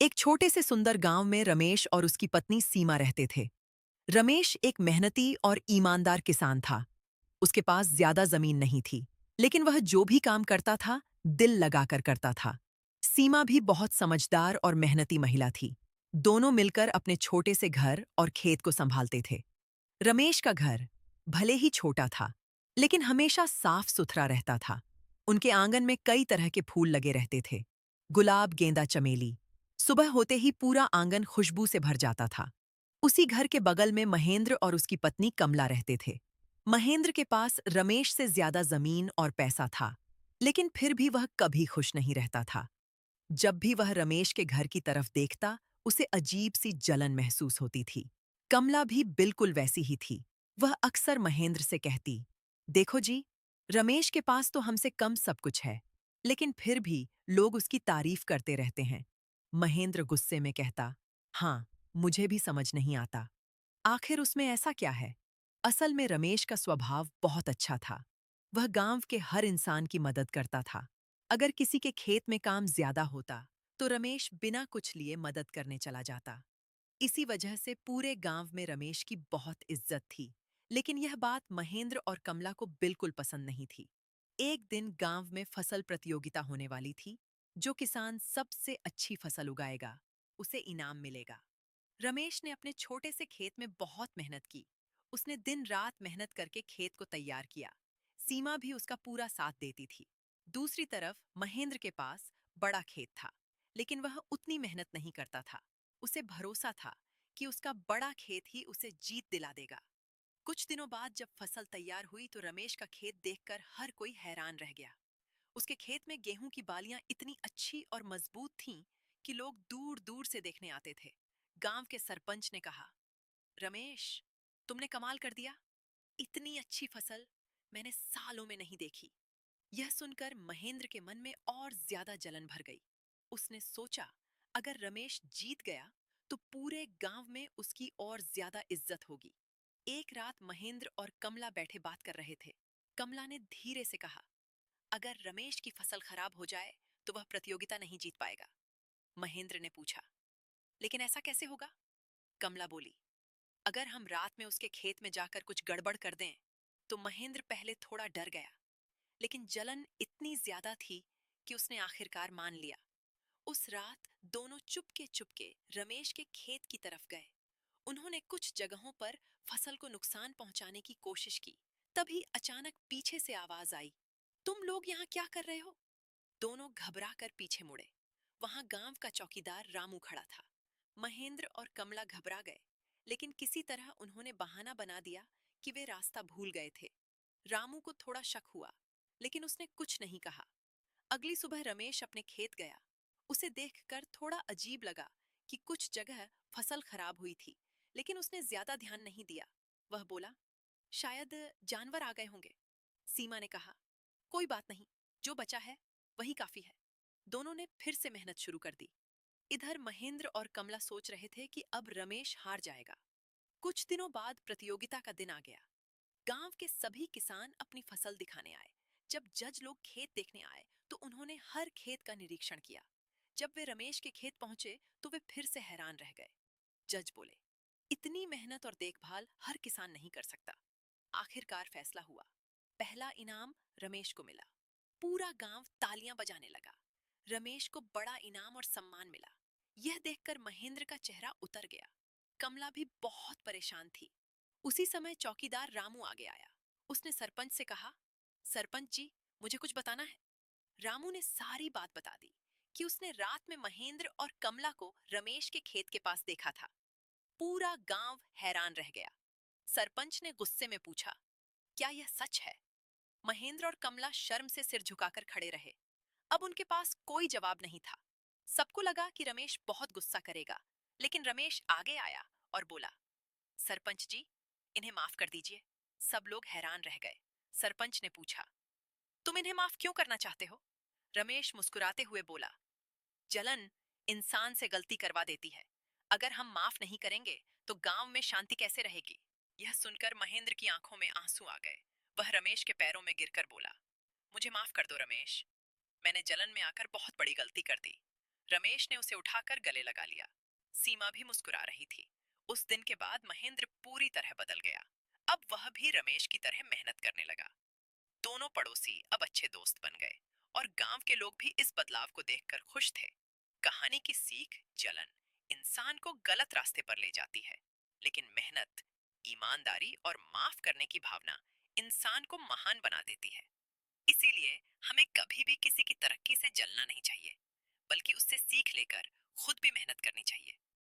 एक छोटे से सुंदर गांव में रमेश और उसकी पत्नी सीमा रहते थे। रमेश एक मेहनती और ईमानदार किसान था। उसके पास ज्यादा जमीन नहीं थी, लेकिन वह जो भी काम करता था दिल लगाकर करता था। सीमा भी बहुत समझदार और मेहनती महिला थी। दोनों मिलकर अपने छोटे से घर और खेत को संभालते थे। रमेश का घर भले ही छोटा था, लेकिन हमेशा साफ सुथरा रहता था। उनके आंगन में कई तरह के फूल लगे रहते थे। गुलाब, गेंदा, चमेली। सुबह होते ही पूरा आंगन खुशबू से भर जाता था। उसी घर के बगल में महेंद्र और उसकी पत्नी कमला रहते थे। महेंद्र के पास रमेश से ज्यादा जमीन और पैसा था, लेकिन फिर भी वह कभी खुश नहीं रहता था। जब भी वह रमेश के घर की तरफ देखता, उसे अजीब सी जलन महसूस होती थी। कमला भी बिल्कुल वैसी ही थी। वह अक्सर महेंद्र से कहती, देखो जी, रमेश के पास तो हमसे कम सब कुछ है, लेकिन फिर भी लोग उसकी तारीफ करते रहते हैं। महेंद्र गुस्से में कहता, हाँ, मुझे भी समझ नहीं आता। आखिर उसमें ऐसा क्या है? असल में रमेश का स्वभाव बहुत अच्छा था। वह गांव के हर इंसान की मदद करता था। अगर किसी के खेत में काम ज्यादा होता, तो रमेश बिना कुछ लिए मदद करने चला जाता। इसी वजह से पूरे गांव में रमेश की बहुत इज्जत थी। लेकिन यह बात महेंद्र और कमला को बिल्कुल पसंद नहीं थी। एक दिन गांव में फसल प्रतियोगिता होने वाली थी। जो किसान सबसे अच्छी फसल उगाएगा, उसे इनाम मिलेगा। रमेश ने अपने छोटे से खेत में बहुत मेहनत की। उसने दिन रात मेहनत करके खेत को तैयार किया। सीमा भी उसका पूरा साथ देती थी। दूसरी तरफ महेंद्र के पास बड़ा खेत था, लेकिन वह उतनी मेहनत नहीं करता था। उसे भरोसा था कि उसका बड़ा खेत ही उसे जीत दिला देगा। कुछ दिनों बाद जब फसल तैयार हुई तो रमेश का खेत देखकर हर कोई हैरान रह गया। उसके खेत में गेहूं की बालियां इतनी अच्छी और मजबूत थीं कि लोग दूर दूर से देखने आते थे। गांव के सरपंच ने कहा, रमेश, तुमने कमाल कर दिया। इतनी अच्छी फसल मैंने सालों में नहीं देखी। यह सुनकर महेंद्र के मन में और ज्यादा जलन भर गई। उसने सोचा, अगर रमेश जीत गया तो पूरे गांव में उसकी और ज्यादा इज्जत होगी। एक रात महेंद्र और कमला बैठे बात कर रहे थे। कमला ने धीरे से कहा, अगर रमेश की फसल खराब हो जाए तो वह प्रतियोगिता नहीं जीत पाएगा। महेंद्र ने पूछा, लेकिन ऐसा कैसे होगा? कमला बोली, अगर हम रात में उसके खेत में जाकर कुछ गड़बड़ कर दें। तो महेंद्र पहले थोड़ा डर गया, लेकिन जलन इतनी ज्यादा थी कि उसने आखिरकार मान लिया। उस रात दोनों चुपके चुपके रमेश के खेत की तरफ गए। उन्होंने कुछ जगहों पर फसल को नुकसान पहुंचाने की कोशिश की। तभी अचानक पीछे से आवाज आई, तुम लोग यहाँ क्या कर रहे हो? दोनों घबरा कर पीछे मुड़े। वहां गांव का चौकीदार रामू खड़ा था। महेंद्र और कमला घबरा गए, लेकिन किसी तरह उन्होंने बहाना बना दिया कि वे रास्ता भूल गए थे। रामू को थोड़ा शक हुआ, लेकिन उसने कुछ नहीं कहा। अगली सुबह रमेश अपने खेत गया। उसे देखकर थोड़ा अजीब लगा कि कुछ जगह फसल खराब हुई थी, लेकिन उसने ज्यादा ध्यान नहीं दिया। वह बोला, शायद जानवर आ गए होंगे। सीमा ने कहा, कोई बात नहीं, जो बचा है वही काफी है। दोनों ने फिर से मेहनत शुरू कर दी। इधर महेंद्र और कमला सोच रहे थे कि अब रमेश हार जाएगा। कुछ दिनों बाद प्रतियोगिता का दिन आ गया। गांव के सभी किसान अपनी फसल दिखाने आए। जब जज लोग खेत देखने आए तो उन्होंने हर खेत का निरीक्षण किया। जब वे रमेश के खेत पहुंचे तो वे फिर से हैरान रह गए। जज बोले, इतनी मेहनत और देखभाल हर किसान नहीं कर सकता। आखिरकार फैसला हुआ। पहला इनाम रमेश को मिला। पूरा गांव तालियां बजाने लगा। रमेश को बड़ा इनाम और सम्मान मिला। यह देखकर महेंद्र का चेहरा उतर गया। कमला भी बहुत परेशान थी। उसी समय चौकीदार रामू आगे आया। उसने सरपंच से कहा, सरपंच जी, मुझे कुछ बताना है। रामू ने सारी बात बता दी कि उसने रात में महेंद्र और कमला को रमेश के खेत के पास देखा था। पूरा गांव हैरान रह गया। सरपंच ने गुस्से में पूछा, क्या यह सच है? महेंद्र और कमला शर्म से सिर झुकाकर खड़े रहे। अब उनके पास कोई जवाब नहीं था। सबको लगा कि रमेश बहुत गुस्सा करेगा, लेकिन रमेश आगे आया और बोला, सरपंच जी, इन्हें माफ कर दीजिए। सब लोग हैरान रह गए। सरपंच ने पूछा, तुम इन्हें माफ क्यों करना चाहते हो? रमेश मुस्कुराते हुए बोला, जलन इंसान से गलती करवा देती है। अगर हम माफ नहीं करेंगे तो गांव में शांति कैसे रहेगी? यह सुनकर महेंद्र की आंखों में आंसू आ गए। वह रमेश के पैरों में गिरकर बोला, मुझे माफ कर दो रमेश, मैंने जलन में आकर बहुत बड़ी गलती कर दी। रमेश ने उसे उठाकर गले लगा लिया। सीमा भी मुस्कुरा रही थी। उस दिन के बाद महेंद्र पूरी तरह बदल गया। अब वह भी रमेश की तरह मेहनत करने लगा। दोनों पड़ोसी अब अच्छे दोस्त बन गए और गांव के लोग भी इस बदलाव को देखकर खुश थे। कहानी की सीख, जलन इंसान को गलत रास्ते पर ले जाती है, लेकिन मेहनत, ईमानदारी और माफ करने की भावना इंसान को महान बना देती है। इसीलिए हमें कभी भी किसी की तरक्की से जलना नहीं चाहिए, बल्कि उससे सीख लेकर खुद भी मेहनत करनी चाहिए।